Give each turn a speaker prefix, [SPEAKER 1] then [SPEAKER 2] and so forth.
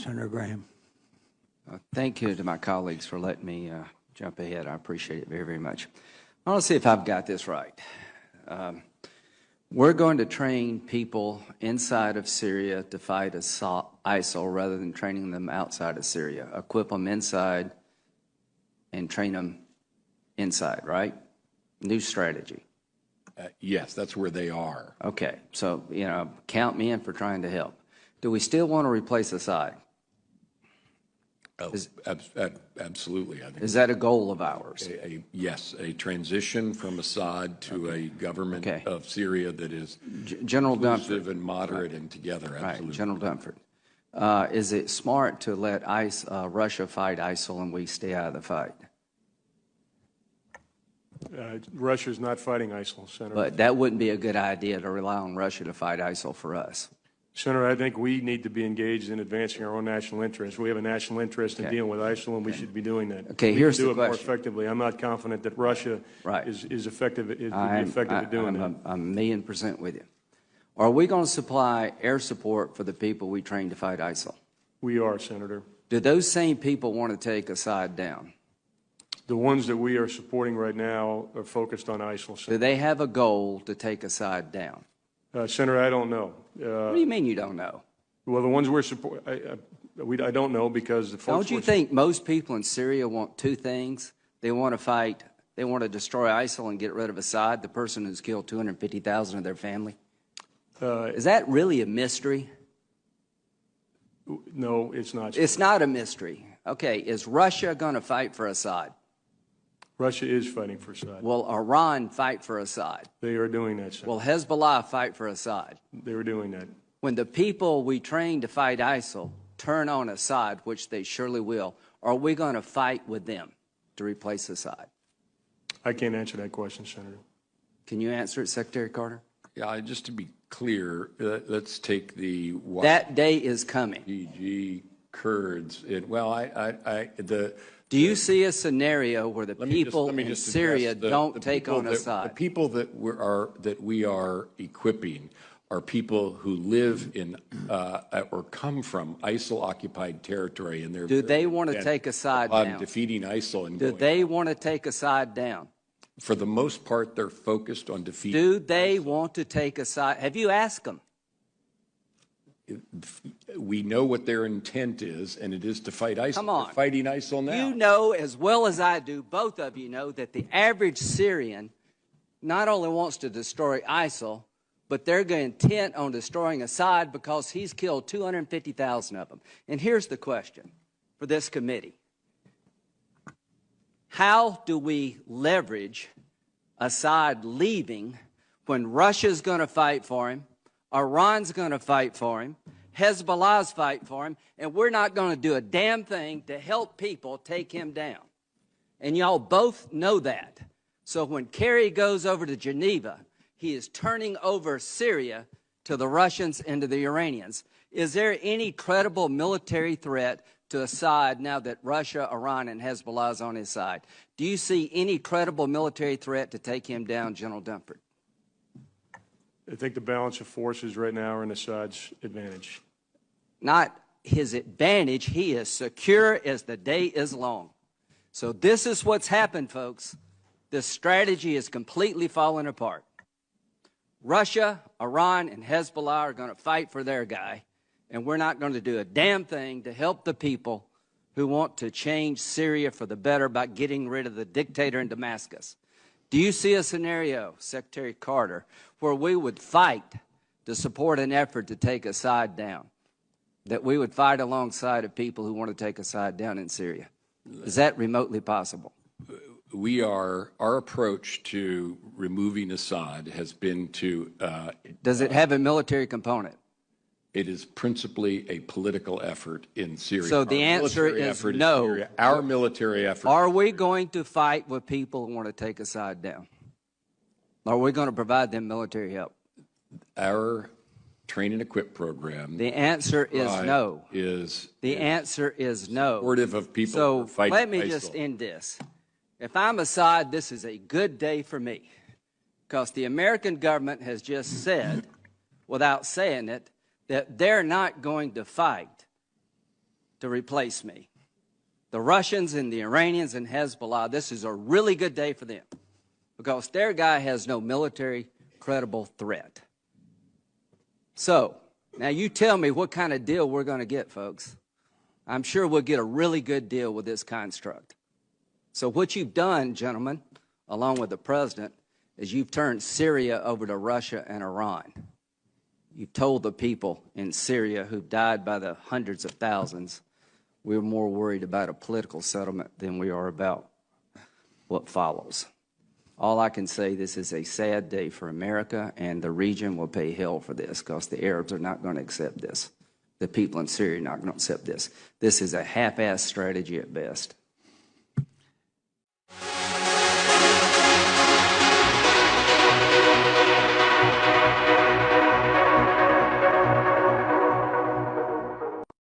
[SPEAKER 1] Senator Graham.
[SPEAKER 2] Thank you to my colleagues for letting me jump ahead. I appreciate it very, very much. I want to see if I've got this right. We're going to train people inside of Syria to fight ISIL rather than training them outside of Syria. Equip them inside and train them inside, right? New strategy.
[SPEAKER 3] Yes, that's where they are.
[SPEAKER 2] Okay, so, count me in for trying to help. Do we still want to replace Assad?
[SPEAKER 3] Oh, absolutely. I think
[SPEAKER 2] is that a goal of ours?
[SPEAKER 3] Yes, a transition from Assad to a government of Syria that is inclusive and moderate and together. Absolutely.
[SPEAKER 2] Right, General Dunford. Is it smart to let Russia fight ISIL and we stay out of the fight?
[SPEAKER 4] Russia's not fighting ISIL, Senator.
[SPEAKER 2] But that wouldn't be a good idea to rely on Russia to fight ISIL for us.
[SPEAKER 4] Senator, I think we need to be engaged in advancing our own national interests. We have a national interest in dealing with ISIL, and we should be doing that.
[SPEAKER 2] Okay, here's the question.
[SPEAKER 4] We can do it more effectively. I'm not confident that Russia is effective at doing that.
[SPEAKER 2] I'm 1,000,000% with you. Are we going to supply air support for the people we train to fight ISIL?
[SPEAKER 4] We are, Senator.
[SPEAKER 2] Do those same people want to take Assad down?
[SPEAKER 4] The ones that we are supporting right now are focused on ISIL. Senator.
[SPEAKER 2] Do they have a goal to take Assad down?
[SPEAKER 4] Senator, I don't know.
[SPEAKER 2] What do you mean you don't know?
[SPEAKER 4] Well, the ones we're supporting, I don't know because the folks.
[SPEAKER 2] Don't you think most people in Syria want two things? They want to fight, they want to destroy ISIL and get rid of Assad, the person who's killed 250,000 of their family? Is that really a mystery?
[SPEAKER 4] No, it's not.
[SPEAKER 2] It's not a mystery. Okay, is Russia going to fight for Assad?
[SPEAKER 4] Russia is fighting for Assad.
[SPEAKER 2] Will Iran fight for Assad?
[SPEAKER 4] They are doing that, Senator.
[SPEAKER 2] Will Hezbollah fight for Assad?
[SPEAKER 4] They are doing that.
[SPEAKER 2] When the people we train to fight ISIL turn on Assad, which they surely will, are we going to fight with them to replace Assad?
[SPEAKER 4] I can't answer that question, Senator.
[SPEAKER 2] Can you answer it, Secretary Carter?
[SPEAKER 3] Yeah, just to be clear, let's take the...
[SPEAKER 2] That day is coming.
[SPEAKER 3] YPG Kurds.
[SPEAKER 2] Do you see a scenario where the people in Syria don't take on Assad?
[SPEAKER 3] The people that we are equipping are people who live in or come from ISIL-occupied territory, and they're
[SPEAKER 2] do they want to take Assad down?
[SPEAKER 3] Defeating ISIL and
[SPEAKER 2] do they want to take Assad down?
[SPEAKER 3] For the most part, they're focused on defeating.
[SPEAKER 2] Do they want to take Assad? Have you asked them?
[SPEAKER 3] We know what their intent is, and it is to fight ISIL.
[SPEAKER 2] Come on.
[SPEAKER 3] They're fighting ISIL now.
[SPEAKER 2] You know as well as I do, both of you know, that the average Syrian not only wants to destroy ISIL, but they're intent on destroying Assad because he's killed 250,000 of them. And here's the question for this committee. How do we leverage Assad leaving when Russia's going to fight for him, Iran's going to fight for him, Hezbollah's fight for him, and we're not going to do a damn thing to help people take him down? And y'all both know that. So when Kerry goes over to Geneva, he is turning over Syria to the Russians and to the Iranians. Is there any credible military threat to Assad now that Russia, Iran, and Hezbollah is on his side? Do you see any credible military threat to take him down, General Dunford?
[SPEAKER 4] I think the balance of forces right now are in Assad's advantage.
[SPEAKER 2] Not his advantage. He is secure as the day is long. So this is what's happened, folks. This strategy is completely falling apart. Russia, Iran, and Hezbollah are going to fight for their guy, and we're not going to do a damn thing to help the people who want to change Syria for the better by getting rid of the dictator in Damascus. Do you see a scenario, Secretary Carter, where we would fight to support an effort to take Assad down, that we would fight alongside of people who want to take Assad down in Syria? Is that remotely possible?
[SPEAKER 3] Our approach to removing Assad has been to...
[SPEAKER 2] Does it have a military component?
[SPEAKER 3] It is principally a political effort in Syria.
[SPEAKER 2] So the answer is no.
[SPEAKER 3] Our military effort...
[SPEAKER 2] Are we going to fight with people who want to take Assad down? Are we going to provide them military help?
[SPEAKER 3] Our train and equip program...
[SPEAKER 2] The answer is no. The answer is no.
[SPEAKER 3] Supportive of people who fight ISIL.
[SPEAKER 2] Let me just end this. If I'm Assad, this is a good day for me, because the American government has just said, without saying it, that they're not going to fight to replace me. The Russians and the Iranians and Hezbollah, this is a really good day for them because their guy has no military credible threat. So, now you tell me what kind of deal we're going to get, folks. I'm sure we'll get a really good deal with this construct. So what you've done, gentlemen, along with the president, is you've turned Syria over to Russia and Iran. You've told the people in Syria who died by the hundreds of thousands, we're more worried about a political settlement than we are about what follows. All I can say, this is a sad day for America, and the region will pay hell for this because the Arabs are not going to accept this. The people in Syria are not going to accept this. This is a half-assed strategy at best.